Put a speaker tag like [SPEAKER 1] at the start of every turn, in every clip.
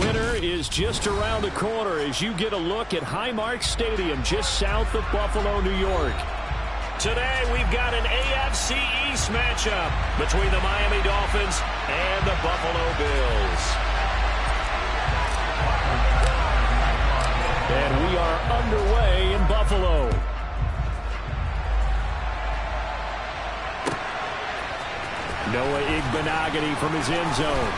[SPEAKER 1] Winter is just around the corner as you get a look at Highmark Stadium just south of Buffalo, New York. Today we've got an AFC East matchup between the Miami Dolphins and the Buffalo Bills. And we are underway in Buffalo. Noah Igbenogany from his end zone.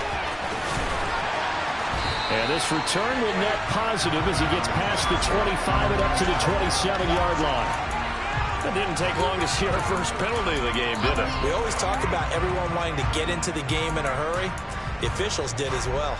[SPEAKER 1] And this return will net positive as he gets past the 25 and up to the 27-yard line. It didn't take long to see our first penalty of the game, did it?
[SPEAKER 2] We always talk about everyone wanting to get into the game in a hurry. The officials did as well.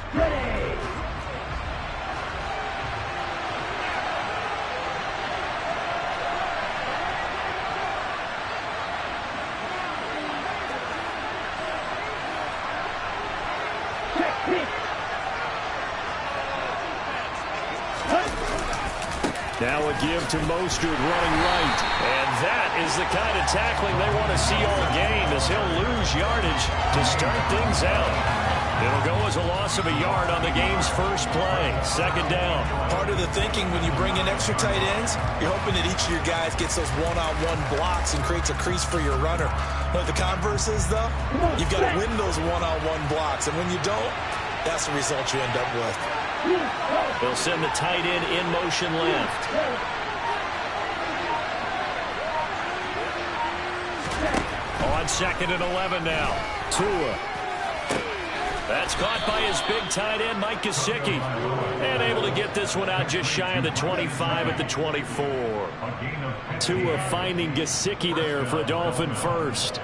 [SPEAKER 1] Now a give to Mostert running right. And that is the kind of tackling they want to see all game as he'll lose yardage to start things out. It'll go as a loss of a yard on the game's first play. Second down.
[SPEAKER 2] Part of the thinking when you bring in extra tight ends, you're hoping that each of your guys gets those one-on-one blocks and creates a crease for your runner. What the converse is, though, you've got to win those one-on-one blocks. And when you don't, that's the result you end up with.
[SPEAKER 1] They'll send the tight end in motion left. On 2nd and 11 now. Tua. That's caught by his big tight end, Mike Gesicki. And able to get this one out just shy of the 25 at the 24. Tua finding Gesicki there for a Dolphin first.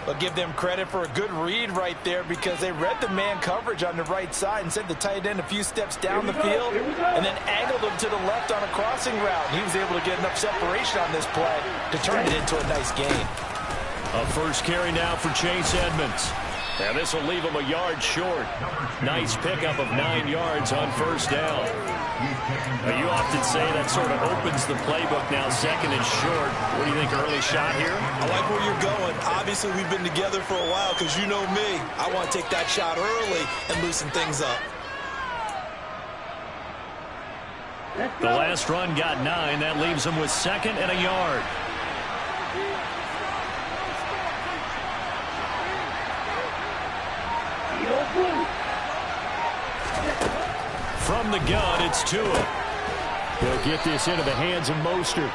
[SPEAKER 2] I'll give them credit for a good read right there because they read the man coverage on the right side and sent the tight end a few steps down the field and then angled him to the left on a crossing route. And he was able to get enough separation on this play to turn it into a nice gain.
[SPEAKER 1] A first carry now for Chase Edmonds. And this will leave him a yard short. Nice pickup of 9 yards on first down. Now, you often say that sort of opens the playbook now, 2nd and short. What do you think, early shot here?
[SPEAKER 2] I like where you're going. Obviously, we've been together for a while because you know me. I want to take that shot early and loosen things up.
[SPEAKER 1] The last run got 9. That leaves him with 2nd and a yard. From the gun, it's Tua. He'll get this into the hands of Mostert.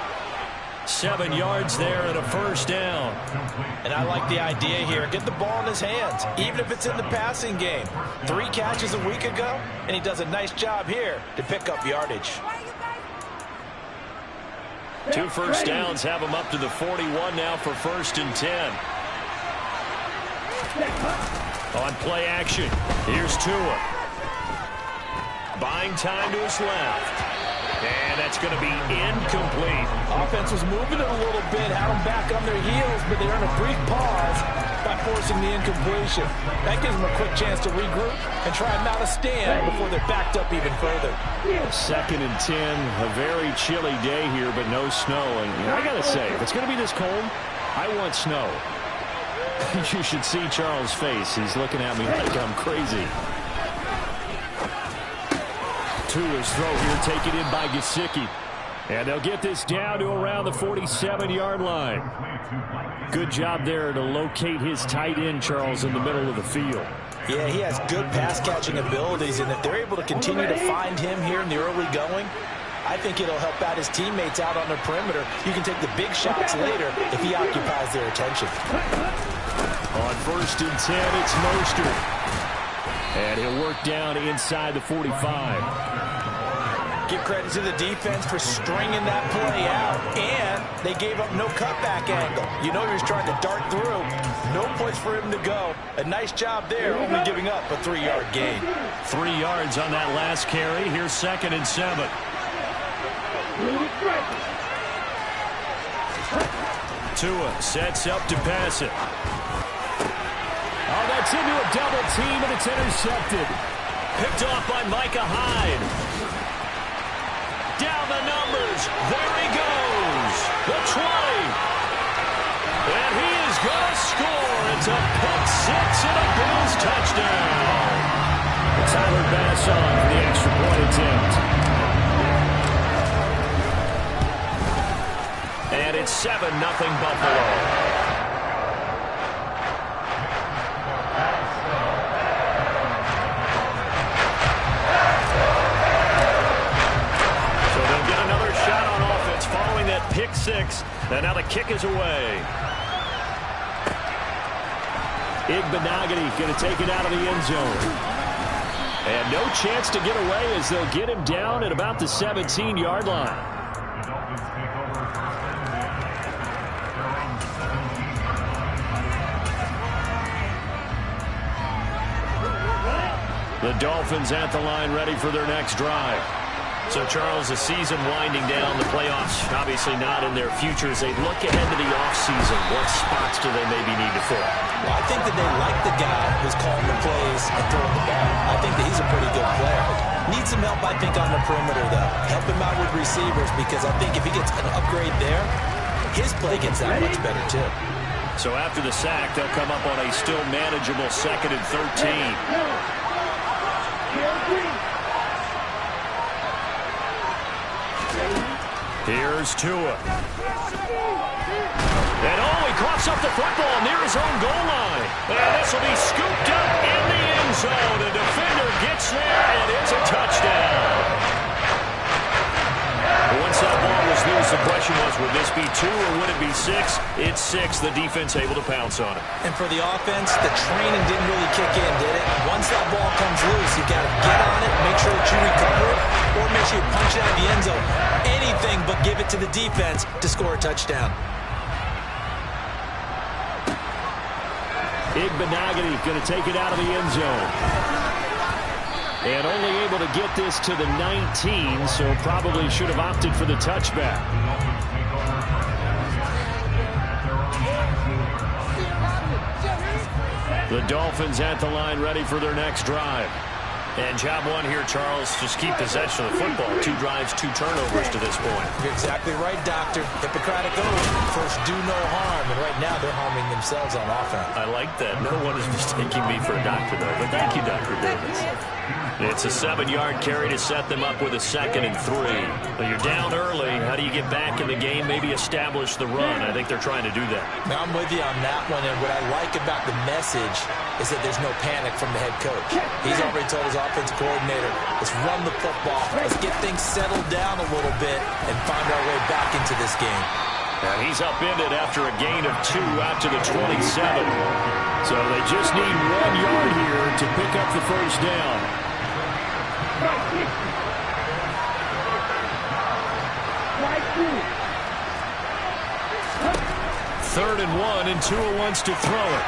[SPEAKER 1] 7 yards there and a first down.
[SPEAKER 2] And I like the idea here. Get the ball in his hands, even if it's in the passing game. 3 catches a week ago, and he does a nice job here to pick up yardage.
[SPEAKER 1] 2 first downs have him up to the 41 now for 1st and 10. On play action, here's Tua. Buying time to his left. And that's going to be incomplete.
[SPEAKER 2] Offense was moving it a little bit, had them back on their heels, but they earned a brief pause by forcing the incompletion. That gives them a quick chance to regroup and try and mount a stand before they're backed up even further.
[SPEAKER 1] 2nd and 10, a very chilly day here, but no snow. And I got to say, if it's going to be this cold, I want snow. You should see Charles' face. He's looking at me like I'm crazy. Tua's throw here taken in by Gesicki. And they'll get this down to around the 47-yard line. Good job there to locate his tight end, Charles, in the middle of the field.
[SPEAKER 2] Yeah, he has good pass-catching abilities, and if they're able to continue to find him here in the early going, I think it'll help out his teammates out on the perimeter. You can take the big shots later if he occupies their attention.
[SPEAKER 1] On 1st and 10, it's Mostert. And he'll work down inside the 45.
[SPEAKER 2] Give credit to the defense for stringing that play out, and they gave up no cutback angle. You know he was trying to dart through. No place for him to go. A nice job there, only giving up a 3-yard gain.
[SPEAKER 1] 3 yards on that last carry. Here's 2nd and 7. Tua sets up to pass it. Oh, that's into a double team, and it's intercepted. Picked off by Micah Hyde. Down the numbers. There he goes. The 20. And he is going to score. It's a pick 6 and a Bills touchdown. Tyler Bass on for the extra point attempt. And it's 7-0 Buffalo. So they'll get another shot on offense following that pick six. And now the kick is away. Igbenogany going to take it out of the end zone. And no chance to get away as they'll get him down at about the 17-yard line. The Dolphins at the line ready for their next drive. So, Charles, the season winding down, the playoffs obviously not in their future. As they look ahead to the offseason, what spots do they maybe need to fill?
[SPEAKER 2] Well, I think that they like the guy who's calling the plays and throwing the ball. I think that he's a pretty good player. Needs some help, I think, on the perimeter, though. Help him out with receivers, because I think if he gets an upgrade there, his play gets that much better, too.
[SPEAKER 1] So after the sack, they'll come up on a still manageable 2nd and 13. Here's Tua. And he coughs up the football near his own goal line. And this will be scooped up in the end zone. A defender gets there, and it's a touchdown. Once that ball was loose, the question was, would this be 2 or would it be 6? It's 6. The defense able to pounce on it. And for the offense, the training didn't really kick in, did it? Once that ball comes loose, you got to get on it, make sure that you recover it, or make sure you punch it out of the end zone. Anything but give it to the defense to score a touchdown. Igbenogany going to take it out of the end zone. And only able to get this to the 19, so probably should have opted for the touchback. The Dolphins at the line ready for their next drive. And job one here, Charles, just keep possession of the football. 2 drives, 2 turnovers to this point. You're exactly right, Doctor. Hippocratic oath. First, do no harm. And right now, they're harming themselves on offense. I like that. No one is mistaking me for a doctor, though. But thank you, Dr. Davis. It's a 7-yard carry to set them up with a 2nd and 3. But you're down early. How do you get back in the game, maybe establish the run? I think they're trying to do that. Now, I'm with you on that one. And what I like about the message is that there's no panic from the head coach. He's already told his offensive coordinator, let's run the football. Let's get things settled down a little bit and find our way back into this game. And he's upended after a gain of 2 out to the 27. So they just need 1 yard here to pick up the first down. 3rd and 1, and Tua wants to throw it.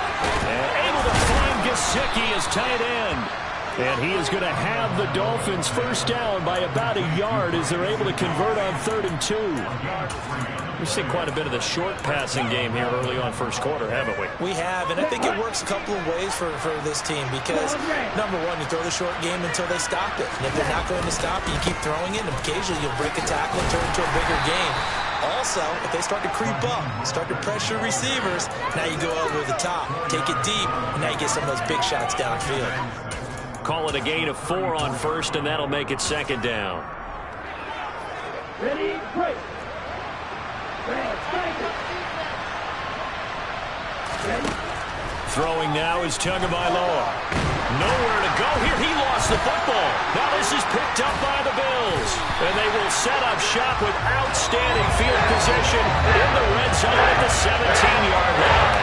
[SPEAKER 1] And able to find Gesicki as tight end. And he is going to have the Dolphins first down by about 1 yard as they're able to convert on 3rd and 2. We've seen quite a bit of the short passing game here early on first quarter, haven't we? We have, and I think it works a couple of ways for this team because, number one, you throw the short game until they stop it. And if they're not going to stop it, you keep throwing it, and occasionally you'll break a tackle and turn it into a bigger game. Also, if they start to creep up, start to pressure receivers, now you go over the top, take it deep, and now you get some of those big shots downfield. Call it a gain of 4 on first, and that'll make it 2nd down.
[SPEAKER 3] Ready, break.
[SPEAKER 1] Throwing now is Tagovailoa. Nowhere to go here. He lost the football. Now this is picked up by the Bills. And they will set up shop with outstanding field position in the red zone at the 17-yard line.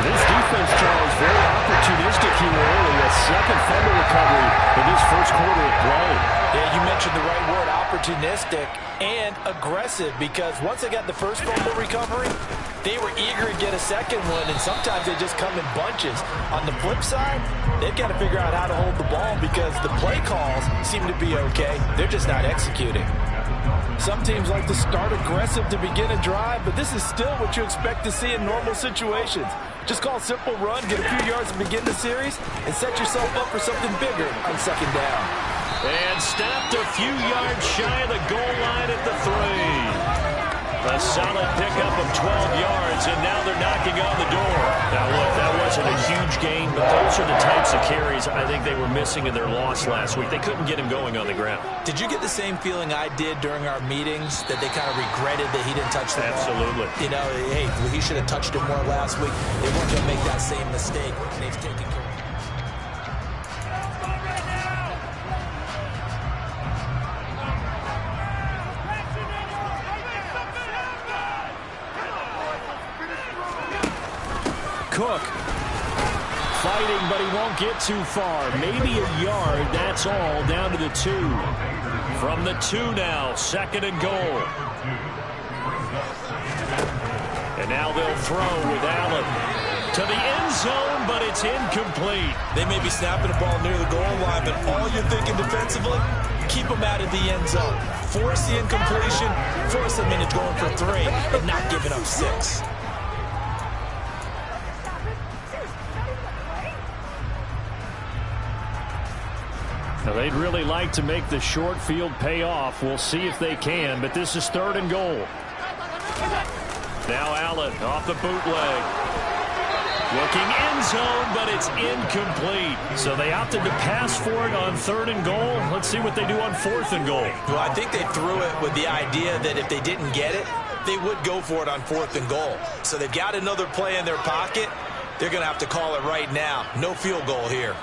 [SPEAKER 1] This defense, Charles, very opportunistic here early. A 2nd fumble recovery in this first quarter of play.
[SPEAKER 2] Yeah, you mentioned the right word, opportunistic and aggressive, because once they got the first fumble recovery, they were eager to get a second one, and sometimes they just come in bunches. On the flip side, they've got to figure out how to hold the ball because the play calls seem to be okay. They're just not executing. Some teams like to start aggressive to begin a drive, but this is still what you expect to see in normal situations. Just call a simple run, get a few yards to begin the series, and set yourself up for something bigger on 2nd down.
[SPEAKER 1] And stopped a few yards shy of the goal line at the 3. A solid pickup of 12 yards, and now they're knocking on the door. Now, look, that wasn't a huge gain, but those are the types of carries I think they were missing in their loss last week. They couldn't get him going on the ground.
[SPEAKER 2] Did you get the same feeling I did during our meetings, that they kind of regretted that he didn't touch the ball?
[SPEAKER 1] Absolutely.
[SPEAKER 2] You know, hey, he should have touched it more last week. They weren't going to make that same mistake. They've taken care of it.
[SPEAKER 1] Cook fighting, but he won't get too far. Maybe a yard, that's all, down to the 2. From the 2 now, 2nd and goal. And now they'll throw with Allen to the end zone, but it's incomplete.
[SPEAKER 2] They may be snapping the ball near the goal line, but all you're thinking defensively, keep them out of the end zone. Force the incompletion, force them into going for 3, and not giving up 6.
[SPEAKER 1] Now, they'd really like to make the short field pay off. We'll see if they can, but this is 3rd and goal. Now Allen off the bootleg. Looking end zone, but it's incomplete. So they opted to pass for it on 3rd and goal. Let's see what they do on 4th and goal.
[SPEAKER 2] Well, I think they threw it with the idea that if they didn't get it, they would go for it on 4th and goal. So they've got another play in their pocket. They're going to have to call it right now. No field goal here.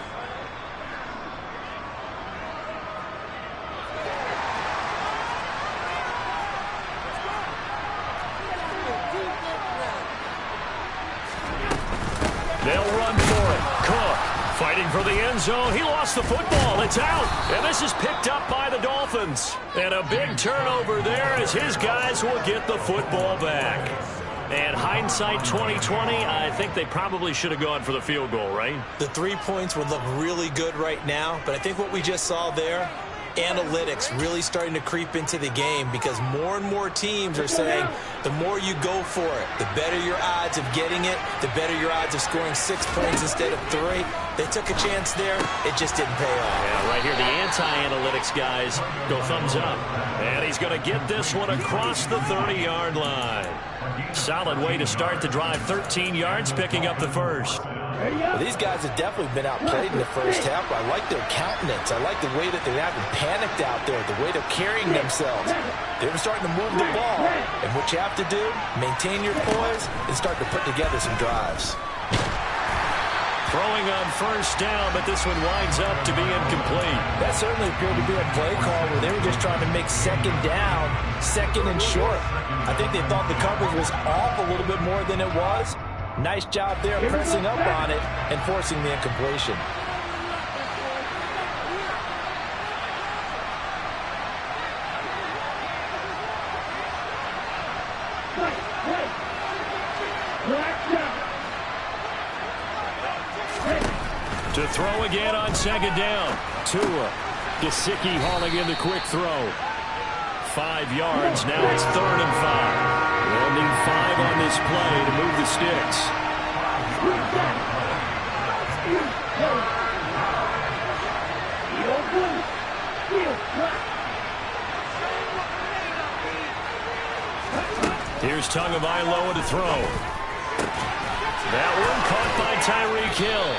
[SPEAKER 1] They'll run for it. Cook fighting for the end zone. He lost the football. It's out. And this is picked up by the Dolphins. And a big turnover there as his guys will get the football back. And hindsight 2020, I think they probably should have gone for the field goal, right?
[SPEAKER 2] The 3 points would look really good right now, but I think what we just saw there, analytics really starting to creep into the game, because more and more teams are saying the more you go for it, the better your odds of getting it, the better your odds of scoring 6 points instead of 3. They took a chance there. It just didn't pay off.
[SPEAKER 1] Yeah, right here, the anti-analytics guys go thumbs up. And he's going to get this one across the 30-yard line. Solid way to start the drive. 13 yards, picking up the first.
[SPEAKER 2] Well, these guys have definitely been outplayed in the first half. I like their countenance. I like the way that they haven't panicked out there, the way they're carrying themselves. They're starting to move the ball. And what you have to do, maintain your poise and start to put together some drives.
[SPEAKER 1] Throwing on first down, but this one winds up to be incomplete.
[SPEAKER 2] That certainly appeared to be a play call where they were just trying to make 2nd down, 2nd and short. I think they thought the coverage was off a little bit more than it was. Nice job there pressing up on it and forcing the incompletion.
[SPEAKER 1] To throw again on 2nd down. Tua. Gesicki hauling in the quick throw. 5 yards. Now it's 3rd and 5. They'll need 5 on this play to move the sticks. Here's Tagovailoa to throw. That one caught by Tyreek Hill.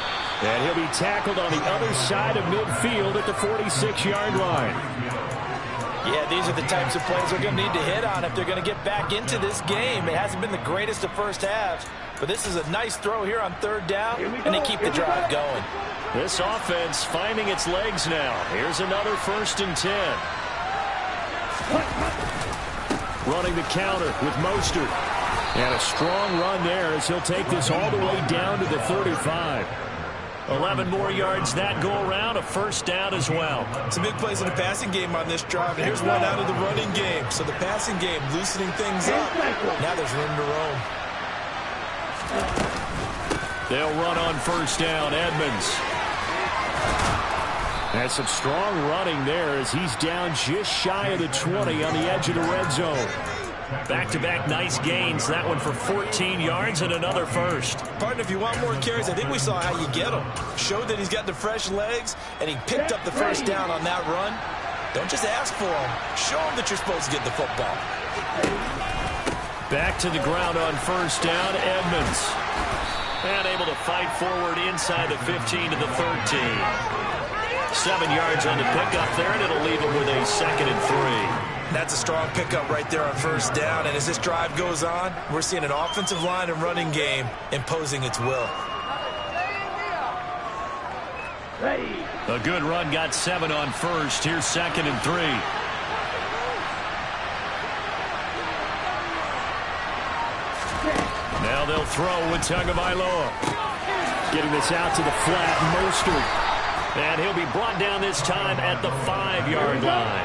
[SPEAKER 1] And he'll be tackled on the other side of midfield at the 46-yard line.
[SPEAKER 2] Yeah, these are the types of plays they're going to need to hit on if they're going to get back into this game. It hasn't been the greatest of first halves, but this is a nice throw here on 3rd down, and they keep the drive going.
[SPEAKER 1] This offense finding its legs now. Here's another 1st and 10. Running the counter with Mostert. And a strong run there as he'll take this all the way down to the 35. 11 more yards that go around, a 1st down as well.
[SPEAKER 2] Some big plays in the passing game on this drive, and here's one out of the running game. So the passing game loosening things up. Now there's room to roam.
[SPEAKER 1] They'll run on 1st down, Edmonds. And some strong running there as he's down just shy of the 20 on the edge of the red zone. Back-to-back nice gains. That one for 14 yards and another 1st.
[SPEAKER 2] Partner, if you want more carries, I think we saw how you get them. Showed that he's got the fresh legs, and he picked up the 1st down on that run. Don't just ask for them. Show them that you're supposed to get the football.
[SPEAKER 1] Back to the ground on first down, Edmonds. And able to fight forward inside the 15 to the 13. 7 yards on the pickup there, and it'll leave him with a 2nd and 3.
[SPEAKER 2] That's a strong pickup right there on first down. And as this drive goes on, we're seeing an offensive line and running game imposing its will.
[SPEAKER 1] A good run got 7 on first. Here's 2nd and 3. Now they'll throw with Tagovailoa. Getting this out to the flat, Mostert. And he'll be brought down this time at the 5-yard line.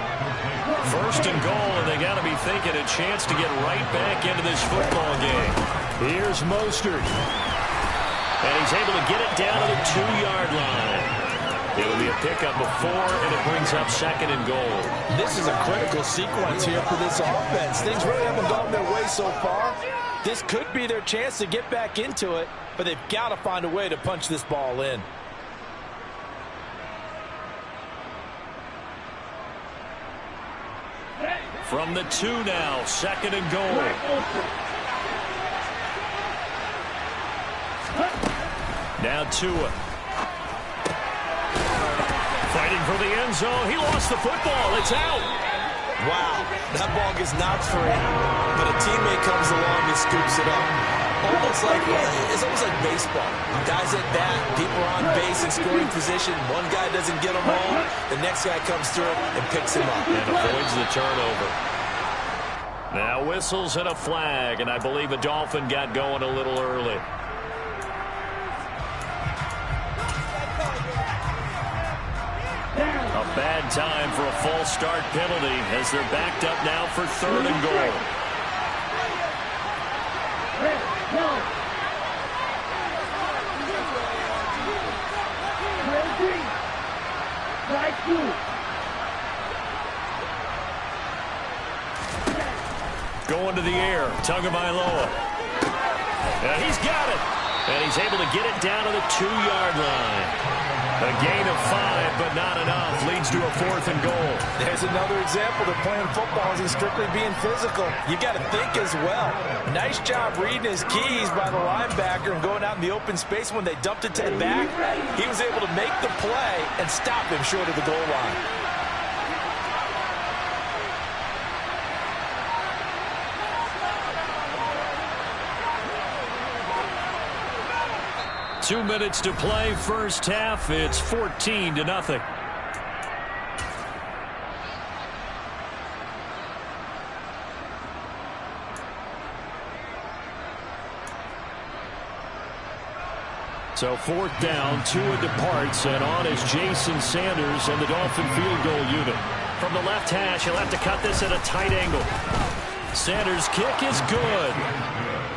[SPEAKER 1] 1st and goal, and they got to be thinking a chance to get right back into this football game. Here's Mostert. And he's able to get it down to the 2-yard line. It'll be a pickup before, and it brings up 2nd and goal.
[SPEAKER 2] This is a critical sequence here for this offense. Things really haven't gone their way so far. This could be their chance to get back into it, but they've got to find a way to punch this ball in.
[SPEAKER 1] From the 2 now, 2nd and goal. Now Tua. Fighting for the end zone. He lost the football. It's out.
[SPEAKER 2] Wow, that ball gets knocked free, but a teammate comes along and scoops it up. It's almost like baseball. Guys at bat, people are on base in scoring position. One guy doesn't get them home, the next guy comes through and picks him up.
[SPEAKER 1] And avoids the turnover. Now whistles and a flag, and I believe a Dolphin got going a little early. A bad time for a false start penalty as they're backed up now for 3rd and goal. Going to the air, Tagovailoa. And he's got it. And he's able to get it down to the 2-yard line. A gain of 5, but not enough. Leads to a 4th and goal.
[SPEAKER 2] There's another example that playing football isn't strictly being physical. You've got to think as well. Nice job reading his keys by the linebacker and going out in the open space when they dumped it to the back. He was able to make the play and stop him short of the goal line.
[SPEAKER 1] Two minutes to play, first half. It's 14-0. So 4th down, Tua departs, and on is Jason Sanders and the Dolphin field goal unit. From the left hash, he'll have to cut this at a tight angle. Sanders' kick is good.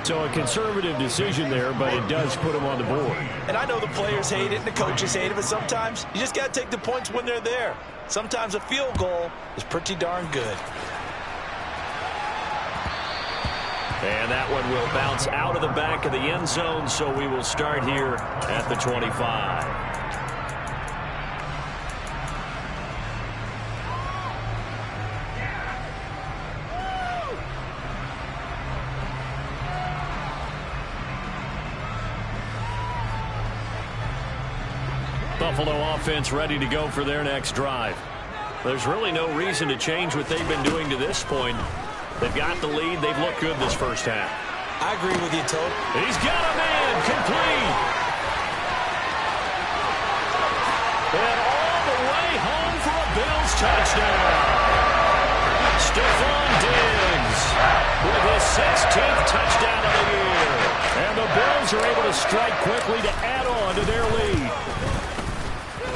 [SPEAKER 1] So a conservative decision there, but it does put him on the board.
[SPEAKER 2] And I know the players hate it and the coaches hate it, but sometimes you just got to take the points when they're there. Sometimes a field goal is pretty darn good.
[SPEAKER 1] And that one will bounce out of the back of the end zone, so we will start here at the 25. Buffalo offense ready to go for their next drive. There's really no reason to change what they've been doing to this point. They've got the lead. They've looked good this first half.
[SPEAKER 2] I agree with you, Toad.
[SPEAKER 1] He's got a man complete. And all the way home for a Bills touchdown. Stephon Diggs with his 16th touchdown of the year. And the Bills are able to strike quickly to add on to their lead.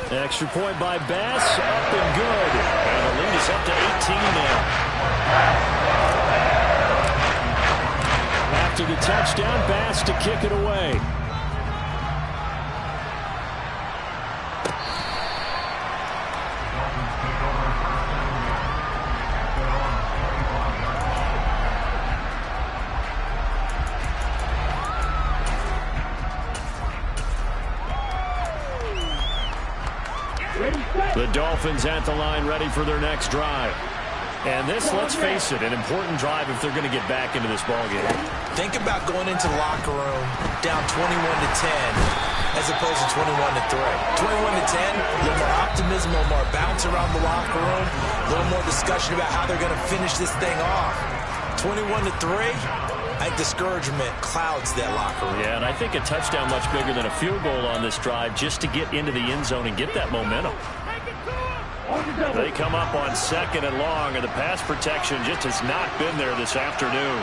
[SPEAKER 1] Extra point by Bass, up and good. And the lead is up to 18 now. After the touchdown, Bass to kick it away. The Dolphins at the line ready for their next drive. And this, let's face it, an important drive if they're going to get back into this ballgame.
[SPEAKER 2] Think about going into the locker room down 21-10 as opposed to 21-3. 21-10, a little more optimism, a little more bounce around the locker room, a little more discussion about how they're going to finish this thing off. 21-3, I think discouragement clouds that locker room.
[SPEAKER 1] Yeah, and I think a touchdown much bigger than a field goal on this drive just to get into the end zone and get that momentum. They come up on 2nd and long, and the pass protection just has not been there this afternoon.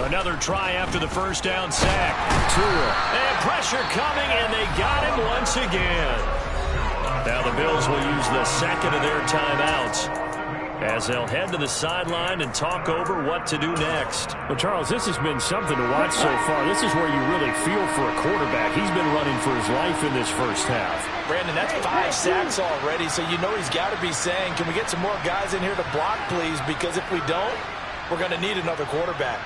[SPEAKER 1] Another try after the first down sack. Tua. And pressure coming, and they got him once again. Now the Bills will use the second of their timeouts as they'll head to the sideline and talk over what to do next. Well, Charles, this has been something to watch so far. This is where you really feel for a quarterback. He's been running for his life in this first half.
[SPEAKER 2] Brandon, that's 5 sacks already, so you know he's got to be saying, can we get some more guys in here to block, please? Because if we don't, we're going to need another quarterback.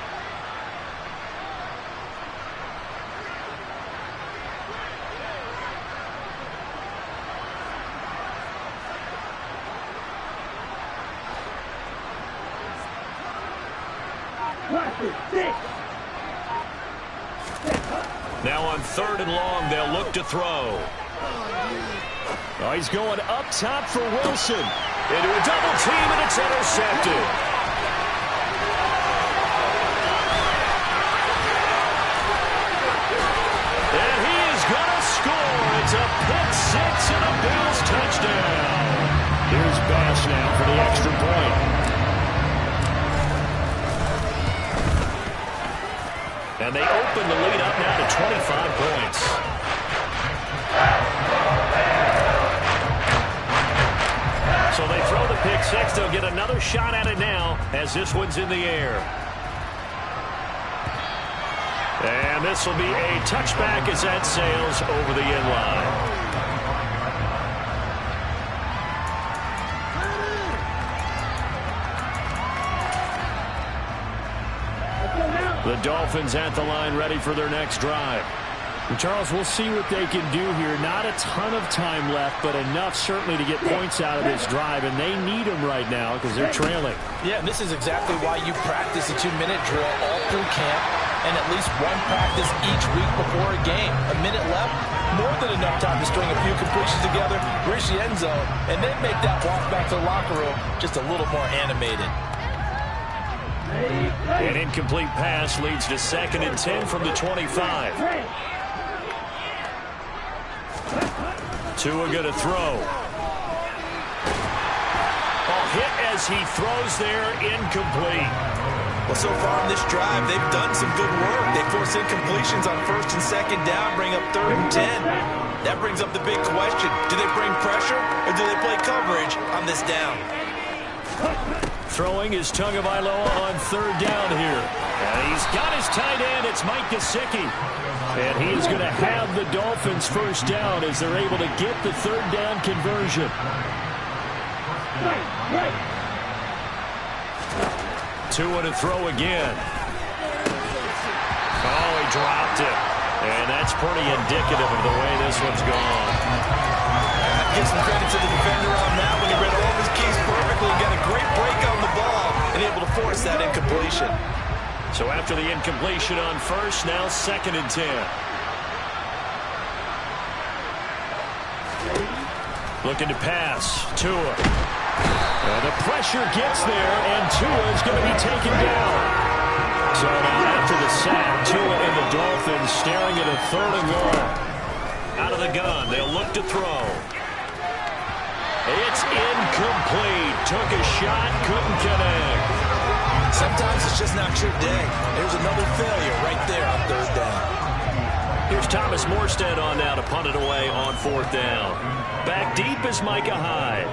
[SPEAKER 1] Now on 3rd and long, they'll look to throw. Oh, he's going up top for Wilson. Into a double team, and it's intercepted. And he is going to score. It's a pick six and a Bills touchdown. Here's Bass now for the extra point. And they open the lead up now to 25 points. So they throw the pick six. They'll get another shot at it now as this one's in the air. And this will be a touchback as that sails over the end line. The Dolphins at the line ready for their next drive. And Charles, we'll see what they can do here. Not a ton of time left, but enough certainly to get points out of this drive, and they need them right now because they're trailing.
[SPEAKER 2] Yeah, and this is exactly why you practice a 2-minute drill all through camp and at least one practice each week before a game. A minute left, more than enough time to string a few completions together, reach the end zone, and then make that walk back to the locker room just a little more animated.
[SPEAKER 1] An incomplete pass leads to 2nd and 10 from the 25. Tua going to throw. Hit as he throws there, incomplete.
[SPEAKER 2] Well, so far in this drive, they've done some good work. They force incompletions on 1st and 2nd down, bring up 3rd and 10. That brings up the big question. Do they bring pressure or do they play coverage on this down?
[SPEAKER 1] Throwing is Tagovailoa on 3rd down here. And he's got his tight end. It's Mike Gesicki. And he is going to have the Dolphins first down as they're able to get the 3rd down conversion. Tua to throw again. Oh, he dropped it. And that's pretty indicative of the way this one's gone.
[SPEAKER 2] Give some credit to the defender on that when he read all of his keys perfectly. Got a great break on the ball and able to force that incompletion.
[SPEAKER 1] So after the incompletion on 1st, now 2nd and 10. Looking to pass. Tua. The pressure gets there, and Tua is going to be taken down. So now after the sack, Tua and the Dolphins staring at a 3rd and goal. Out of the gun, they'll look to throw. It's incomplete. Took a shot, couldn't connect.
[SPEAKER 2] Sometimes it's just not your day. There's another failure right there on 3rd down.
[SPEAKER 1] Here's Thomas Morstead on now to punt it away on 4th down. Back deep is Micah Hyde.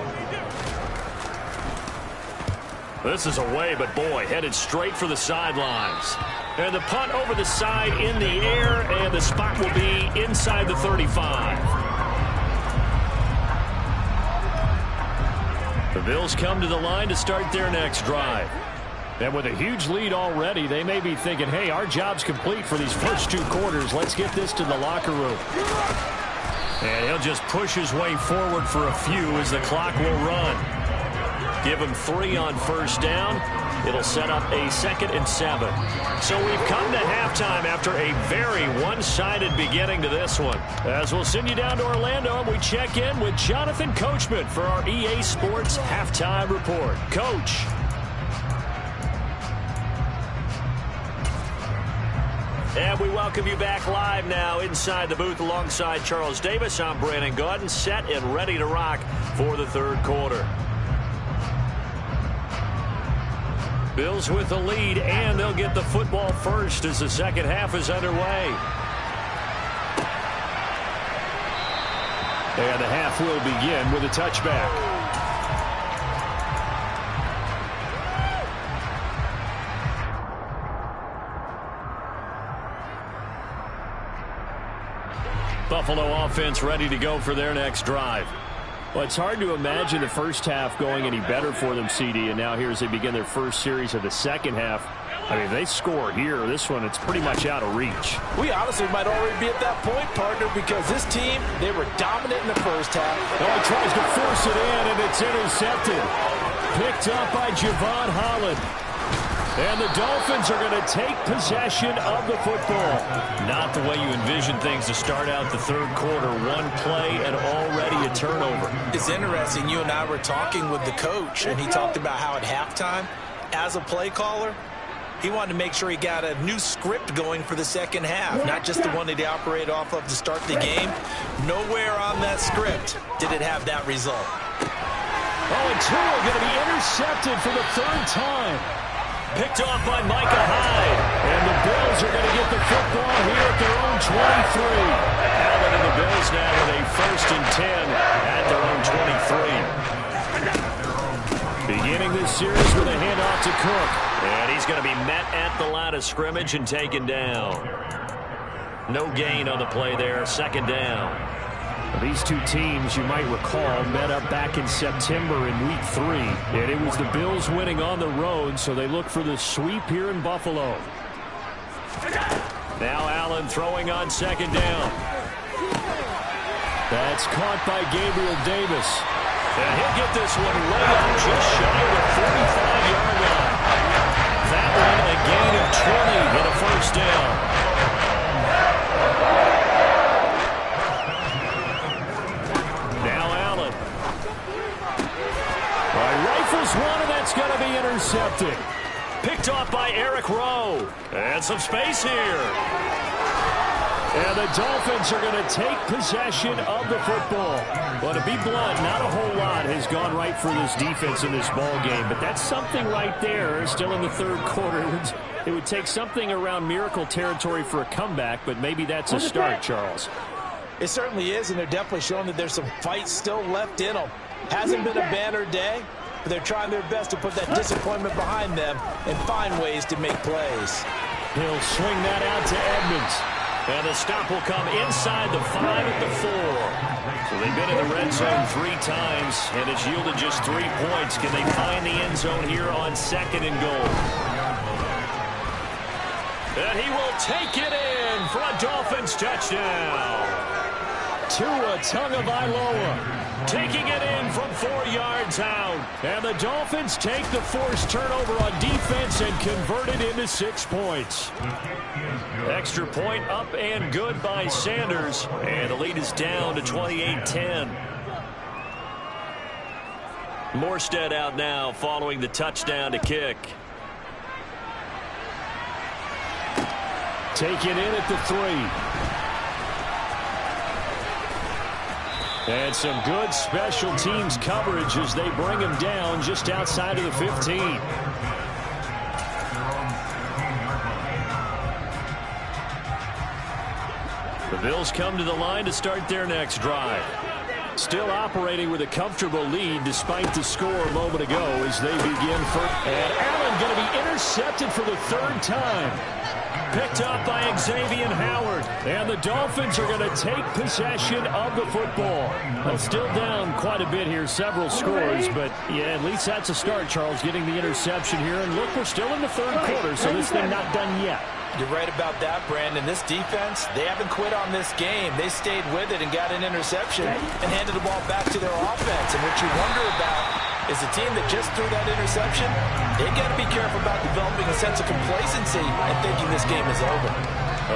[SPEAKER 1] This is away, but boy, headed straight for the sidelines. And the punt over the side in the air, and the spot will be inside the 35. The Bills come to the line to start their next drive. And with a huge lead already, they may be thinking, hey, our job's complete for these first 2 quarters. Let's get this to the locker room. And he'll just push his way forward for a few as the clock will run. Give him 3 on first down. It'll set up a 2nd and 7. So we've come to halftime after a very one-sided beginning to this one. As we'll send you down to Orlando, and we check in with Jonathan Coachman for our EA Sports Halftime Report. Coach. And we welcome you back live now inside the booth alongside Charles Davis. I'm Brandon Gaudin, set and ready to rock for the 3rd quarter. Bills with the lead, and they'll get the football first as the second half is underway. And the half will begin with a touchback. Buffalo offense ready to go for their next drive. Well, it's hard to imagine the first half going any better for them, CD, and now here as they begin their first series of the second half. I mean, if they score here, this one, it's pretty much out of reach.
[SPEAKER 2] We honestly might already be at that point, partner, because this team, they were dominant in the first half.
[SPEAKER 1] Oh, he tries to force it in, and it's intercepted. Picked up by Javon Holland. And the Dolphins are going to take possession of the football. Not the way you envision things to start out the 3rd quarter. 1 play and already a turnover.
[SPEAKER 2] It's interesting. You and I were talking with the coach, and he talked about how at halftime, as a play caller, he wanted to make sure he got a new script going for the second half, not just the one that he operated off of to start the game. Nowhere on that script did it have that result.
[SPEAKER 1] Oh, and Tua going to be intercepted for the 3rd time. Picked off by Micah Hyde. And the Bills are going to get the football here at their own 23. Allen and the Bills now with a 1st and 10 at their own 23. Beginning this series with a handoff to Cook. And he's going to be met at the line of scrimmage and taken down. No gain on the play there. 2nd down. These two teams, you might recall, met up back in September in Week 3. And it was the Bills winning on the road, so they look for the sweep here in Buffalo. Now Allen throwing on 2nd down. That's caught by Gabriel Davis. And he'll get this one way up just shy of the 45-yard line. That one a gain of 20 and a 1st down. One, and that's going to be intercepted. Picked off by Eric Rowe. And some space here. And the Dolphins are going to take possession of the football. Well, to be blunt, not a whole lot has gone right for this defense in this ball game, but that's something right there. Still in the 3rd quarter. It would take something around miracle territory for a comeback, but maybe that's a start, Charles.
[SPEAKER 2] It certainly is, and they're definitely showing that there's some fight still left in them. Hasn't been a banner day. They're trying their best to put that disappointment behind them and find ways to make plays.
[SPEAKER 1] He'll swing that out to Edmonds. And the stop will come inside the 5 at the 4. So they've been in the red zone 3 times, and it's yielded just 3 points. Can they find the end zone here on 2nd and goal? And he will take it in for a Dolphins touchdown. Tua Tagovailoa taking it in from 4 yards out. And the Dolphins take the forced turnover on defense and convert it into 6 points. Extra point up and good by Sanders. And the lead is down to 28-10. Morstead out now following the touchdown to kick. Take it in at the 3. And some good special teams coverage as they bring him down just outside of the 15. The Bills come to the line to start their next drive. Still operating with a comfortable lead despite the score a moment ago as they begin first. And Allen going to be intercepted for the 3rd time. picked up by Xavier Howard. And the Dolphins are going to take possession of the football. Well, still down quite a bit here, several scores. But, yeah, at least that's a start, Charles, getting the interception here. And, look, we're still in the third quarter, so this thing not done yet.
[SPEAKER 2] You're right about that, Brandon. This defense, they haven't quit on this game. They stayed with it and got an interception and handed the ball back to their offense. And what you wonder about is the team that just threw that interception, they got to be careful about developing a sense of complacency and thinking this game is over.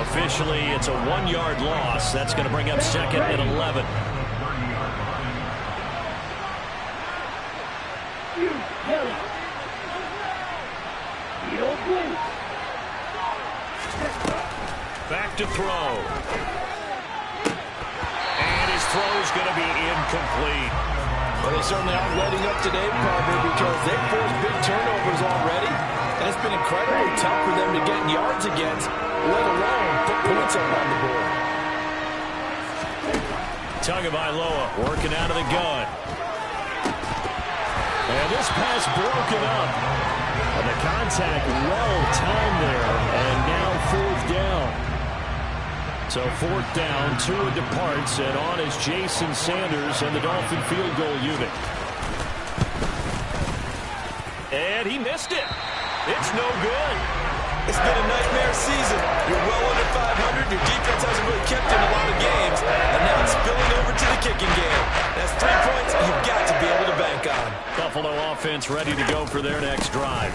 [SPEAKER 1] Officially, it's a 1-yard loss. That's going to bring up second and 11. Back to throw. And his throw is going to be incomplete.
[SPEAKER 2] Well, they certainly aren't letting up today, partner, because they've forced big turnovers already. And it's been incredibly tough for them to get yards against, let alone put points up on the board.
[SPEAKER 1] Tagovailoa working out of the gun. And this pass broken up. And the contact well timed there. And now fourth down. So fourth down, Tua departs, and on is Jason Sanders and the Dolphin field goal unit. And he missed it. It's no good.
[SPEAKER 2] It's been a nightmare season. You're well under 500. Your defense hasn't really kept in a lot of games. And now it's spilling over to the kicking game. That's 3 points you've got to be able to bank on.
[SPEAKER 1] Buffalo offense ready to go for their next drive.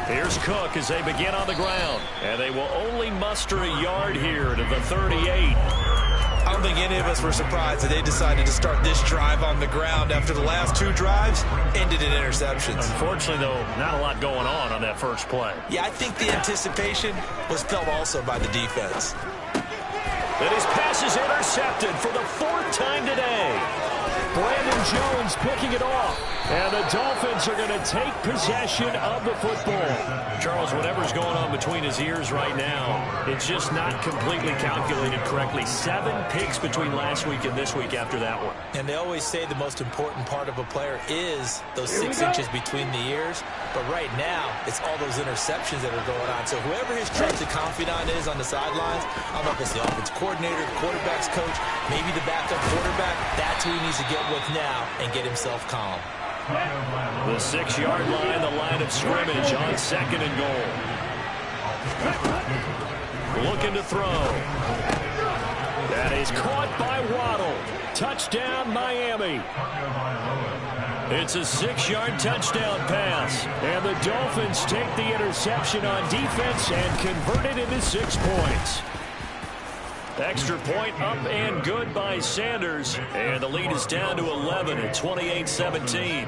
[SPEAKER 1] Here's Cook as they begin on the ground. And they will only muster a yard here to the 38.
[SPEAKER 2] I don't think any of us were surprised that they decided to start this drive on the ground after the last 2 drives ended in interceptions.
[SPEAKER 1] Unfortunately, though, not a lot going on that first play.
[SPEAKER 2] Yeah, I think the anticipation was felt also by the defense.
[SPEAKER 1] And his pass is intercepted for the 4th time today. Brandon Jones picking it off. And the Dolphins are going to take possession of the football. Charles, whatever's going on between his ears right now, it's just not completely calculated correctly. 7 picks between last week and this week after that one.
[SPEAKER 2] And they always say the most important part of a player is those 6 inches between the ears. But right now, it's all those interceptions that are going on. So whoever his trusted confidant is on the sidelines, I don't know if it's the offense coordinator, the quarterback's coach, maybe the backup quarterback, that's who he needs to get with now and get himself calm.
[SPEAKER 1] The 6-yard line, the line of scrimmage on 2nd and goal. Looking to throw. That is caught by Waddle. Touchdown, Miami. It's a 6-yard touchdown pass. And the Dolphins take the interception on defense and convert it into 6 points. Extra point up and good by Sanders. And the lead is down to 11 at 28-17.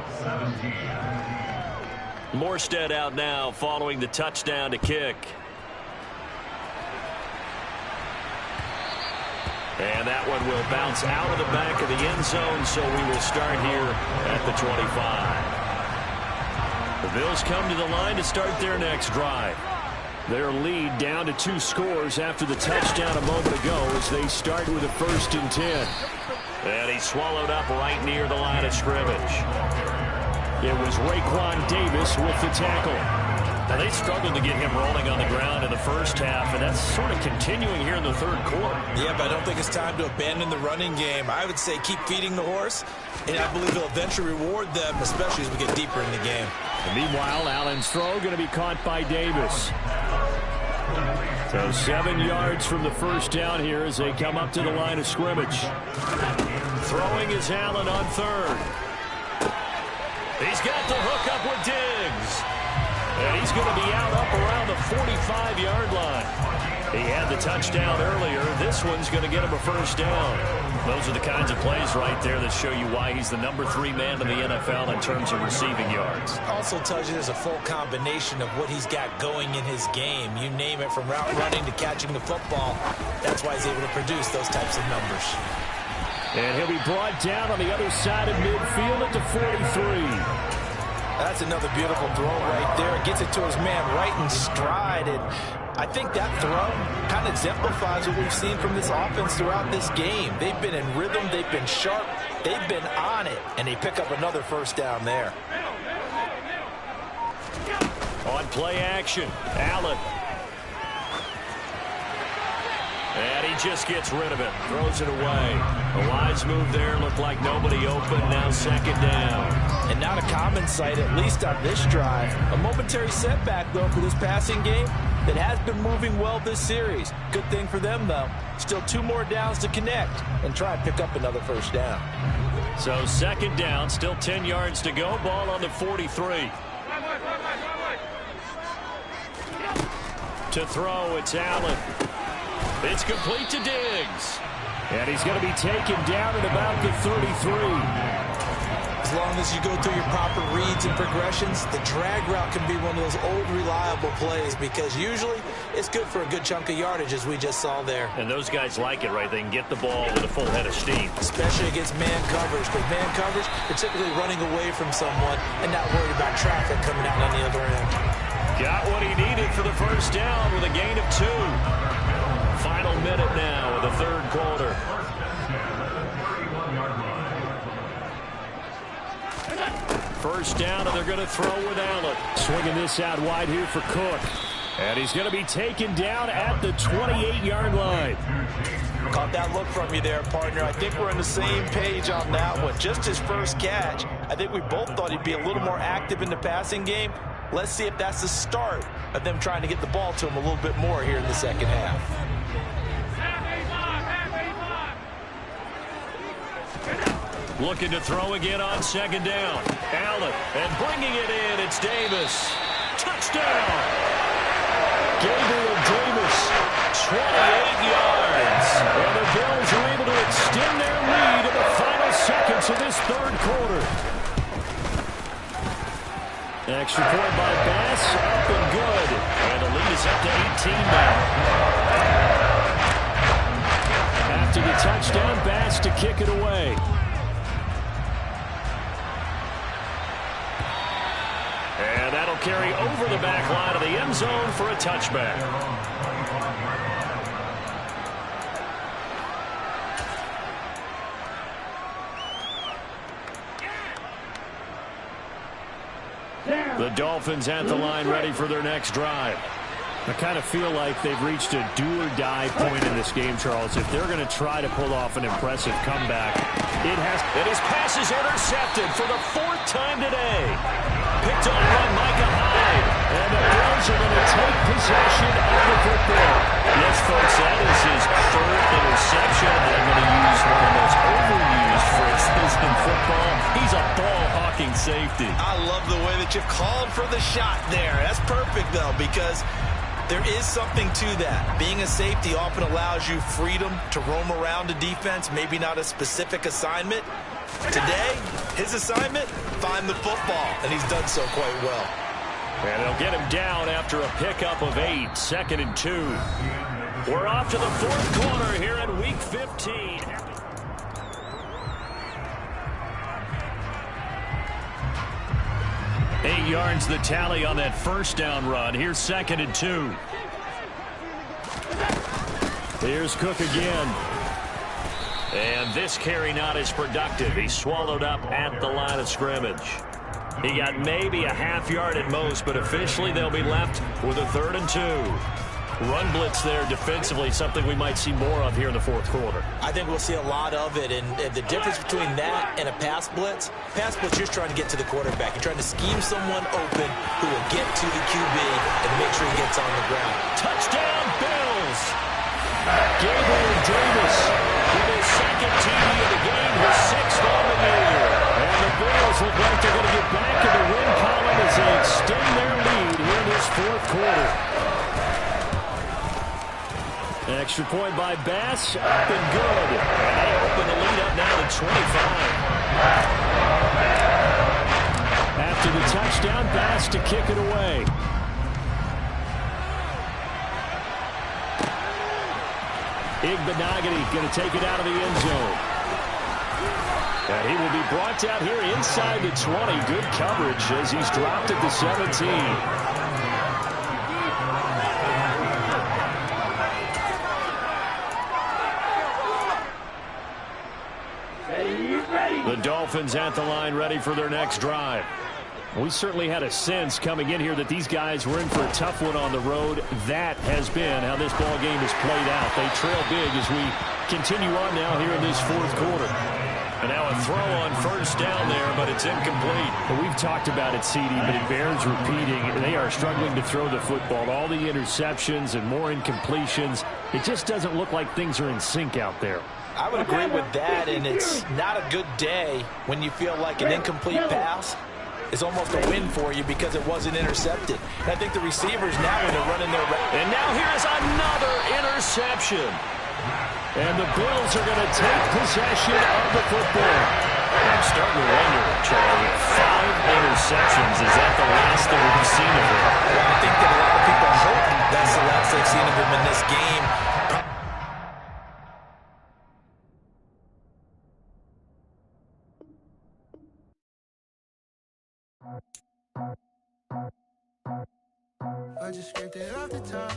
[SPEAKER 1] Morstead out now following the touchdown to kick. And that one will bounce out of the back of the end zone, so we will start here at the 25. The Bills come to the line to start their next drive. Their lead down to 2 scores after the touchdown a moment ago as they start with a 1st and 10. And he swallowed up right near the line of scrimmage. It was Raekwon Davis with the tackle. Now, they struggled to get him rolling on the ground in the first half, and that's sort of continuing here in the third quarter.
[SPEAKER 2] Yeah, but I don't think it's time to abandon the running game. I would say keep feeding the horse, and I believe he'll eventually reward them, especially as we get deeper in the game.
[SPEAKER 1] And meanwhile, Allen's throw going to be caught by Davis. So 7 yards from the first down here as they come up to the line of scrimmage. Throwing is Allen on 3rd. He's got the hook up with Diggs. And he's going to be out up around the 45-yard line. He had the touchdown earlier. This one's going to get him a 1st down. Those are the kinds of plays right there that show you why he's the number 3 man in the NFL in terms of receiving yards.
[SPEAKER 2] Also tells you there's a full combination of what he's got going in his game. You name it, from route running to catching the football. That's why he's able to produce those types of numbers.
[SPEAKER 1] And he'll be brought down on the other side of midfield at the 43.
[SPEAKER 2] That's another beautiful throw right there. It gets it to his man right in stride. And I think that throw kind of exemplifies what we've seen from this offense throughout this game. They've been in rhythm. They've been sharp. They've been on it. And they pick up another 1st down there.
[SPEAKER 1] On play action, Allen. And he just gets rid of it. Throws it away. A wise move there. Looked like nobody open. Now second down.
[SPEAKER 2] And not a common sight, at least on this drive. A momentary setback, though, for this passing game that has been moving well this series. Good thing for them, though. Still 2 more downs to connect and try and pick up another first down.
[SPEAKER 1] So second down, still 10 yards to go. Ball on the 43. To throw, it's Allen. It's complete to Diggs. And he's going to be taken down at about the 33.
[SPEAKER 2] As long as you go through your proper reads and progressions, the drag route can be one of those old reliable plays because usually it's good for a good chunk of yardage, as we just saw there.
[SPEAKER 1] And those guys like it, right? They can get the ball with a full head of steam.
[SPEAKER 2] Especially against man coverage. Because man coverage, particularly running away from someone and not worried about traffic coming out on the other end.
[SPEAKER 1] Got what he needed for the first down with a gain of 2. Final minute now of the third quarter. First down, and they're going to throw with Allen. Swinging this out wide here for Cook. And he's going to be taken down at the 28-yard line.
[SPEAKER 2] Caught that look from you there, partner. I think we're on the same page on that one. Just his first catch. I think we both thought he'd be a little more active in the passing game. Let's see if that's the start of them trying to get the ball to him a little bit more here in the second half.
[SPEAKER 1] Looking to throw again on second down. Allen, and bringing it in, it's Davis. Touchdown! Gabriel Davis, 28 yards. And the Bills are able to extend their lead in the final seconds of this third quarter. Extra point by Bass, up and good. And the lead is up to 18 now. After the touchdown, Bass to kick it away. And that'll carry over the back line of the end zone for a touchback. The Dolphins at the line ready for their next drive. I kind of feel like they've reached a do-or-die point in this game, Charles. If they're going to try to pull off an impressive comeback, and his pass is intercepted for the 4th time today. Picked up by Micah Hyde. And the Bills are going to take possession of the football. Yes, folks, that is his 3rd interception. And I'm going to use one of the most overused phrases in football. He's a ball-hawking safety.
[SPEAKER 2] I love the way that you've called for the shot there. That's perfect, though, because there is something to that. Being a safety often allows you freedom to roam around a defense, maybe not a specific assignment. Today, his assignment, find the football, and he's done so quite well.
[SPEAKER 1] And they'll get him down after a pickup of 8, 2nd and 2. We're off to the 4th quarter here in Week 15. Eight yards the tally on that first down run. Here's 2nd and 2. Here's Cook again. And this carry not as productive. He's swallowed up at the line of scrimmage. He got maybe a half yard at most, but officially they'll be left with a 3rd and 2. Run blitz there defensively, something we might see more of here in the 4th quarter.
[SPEAKER 2] I think we'll see a lot of it, and the difference between that and a pass blitz, you're just trying to get to the quarterback. You're trying to scheme someone open who will get to the QB and make sure he gets on the ground.
[SPEAKER 1] Touchdown, Bills! Gabriel Davis with his 2nd TD of the game, his 6th on the year. And the Bills look like they're going to get back in the win column as they extend their lead here in this 4th quarter. Extra point by Bass, up and good. And they open the lead up now to 25. After the touchdown, Bass to kick it away. Igbenogany going to take it out of the end zone. And he will be brought down here inside the 20. Good coverage as he's dropped at the 17. The Dolphins at the line ready for their next drive. We certainly had a sense coming in here that these guys were in for a tough one on the road. That has been how this ball game has played out. They trail big as we continue on now here in this fourth quarter. And now a throw on first down there, but it's incomplete. Well, we've talked about it, CD, but it bears repeating. They are struggling to throw the football. All the interceptions and more incompletions. It just doesn't look like things are in sync out there.
[SPEAKER 2] I would agree with that, and it's not a good day when you feel like an incomplete pass is almost a win for you because it wasn't intercepted. And I think the receivers now, when they're running their...
[SPEAKER 1] And now here's another interception. And the Bills are going to take possession of the football. I'm starting to wonder, Charlie, 5 interceptions. Is that the last that we've seen of him?
[SPEAKER 2] Well, I think that a lot of people hope that's the last they've seen of him in this game.
[SPEAKER 3] I just scraped it off the top,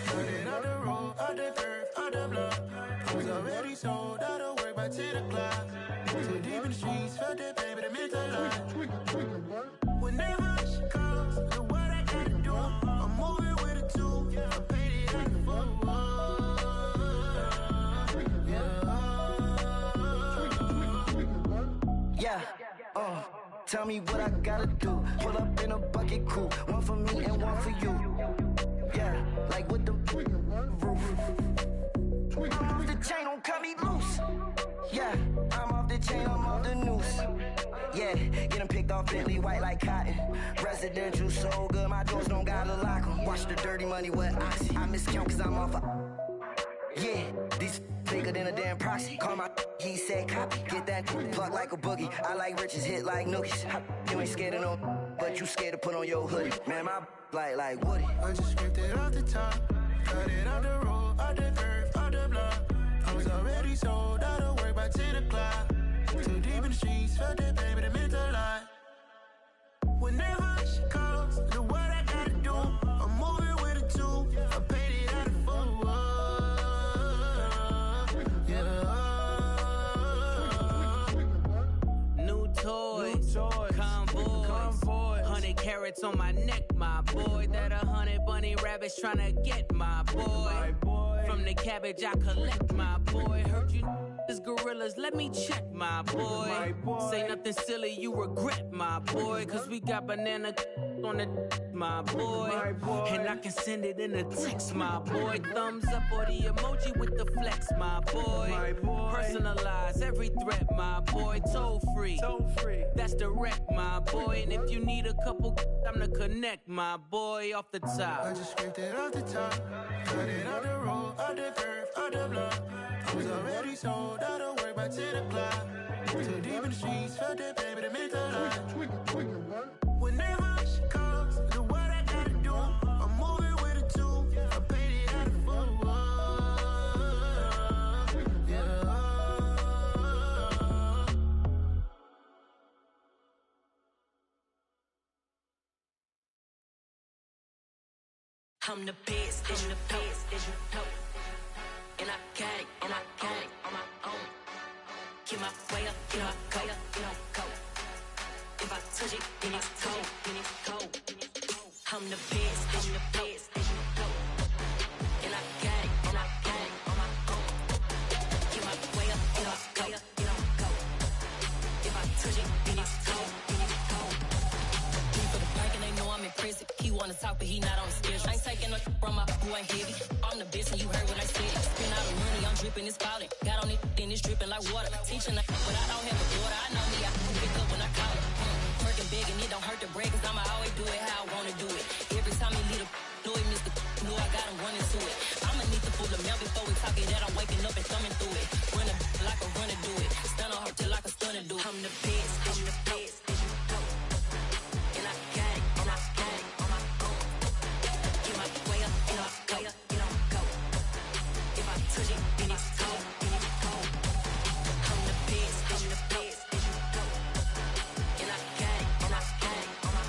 [SPEAKER 3] got it out the road, out the earth, out the block. I was already sold out of work by 10 o'clock. Too deep in the streets, felt that pain, but it meant a lot. When that rush comes, look what I gotta do. I'm moving with a 2, I paid it at the yeah. Tell me what I gotta do. Pull up in a bucket crew, one for me and one for you. Yeah, like with the roof. I'm off the chain, don't cut me loose. Yeah, I'm off the chain, I'm off the noose. Yeah, getting picked off Bentley white like cotton. Residential so good, my doors don't gotta lock 'em. Watch the dirty money with oxy. I miscount cause I'm off yeah, these bigger than a damn proxy. Call my he said copy. Get that plug like a boogie. I like riches, hit like nookies. You ain't scared of no, but you scared to put on your hoodie. Man, my like Woody. I just scraped it off the top, got it out the road, out the earth, out the block. I was already sold out of work by 10 o'clock. Too deep in the streets, felt that pain, but it meant a lot. When that rush comes, look what I gotta do. I'm moving with a 2, I paid it out of
[SPEAKER 4] toys, convoys, 100 carats on my neck, my boy. That 100 bunny rabbits tryna get my boy. From the cabbage I collect, my boy. Heard you is gorillas, let me check, my boy. Say nothing silly, you regret, my boy. Cause we got banana on the my boy. And I can send it in a text, my boy. Thumbs up or the emoji with the flex, my boy. Personalize every threat, my boy. Toll free. That's direct, my boy. And if you need a couple, I'm the connect, my boy, off the top.
[SPEAKER 3] I just scraped it off the top, got it out the road, out the earth, out the block. I was already sold out of work by 10 o'clock. Too deep in the streets, felt that pain, but it meant a lot. When that rush comes, look what I gotta do. I'm moving with a 2, I paid it out of
[SPEAKER 5] I'm the best, and the best, as you know. And I got it, on my own. Get my way up, get my go, go. If I touch it, then it's cold, I'm the best, and the best, as you know. And I got it, on my own. Get my way up, get my go. If I touch it, then it's cold, He for the park and they know I'm impressive. He wanna talk, but he not on the schedule. I ain't taking no from my boy heavy. I'm the best and you heard what I said. Spend all the money, I'm dripping, it's falling. Got on it, then it's dripping like water. Teaching but I don't have a daughter. I know me, I can pick up when I call it. Working big and it don't hurt to break, cause I'ma always do it how I wanna do it. Every time he lead a know it, Mr. Know I got him running to it. I'ma need to pull the mail before we talk it that I'm waking up and thumbing through it. Run a like a runner do it. Stun on her till like a stunner do it. I'm the best, and the best, as you know. And I got it, on my own. Get my way up, go. If I touch it, then it's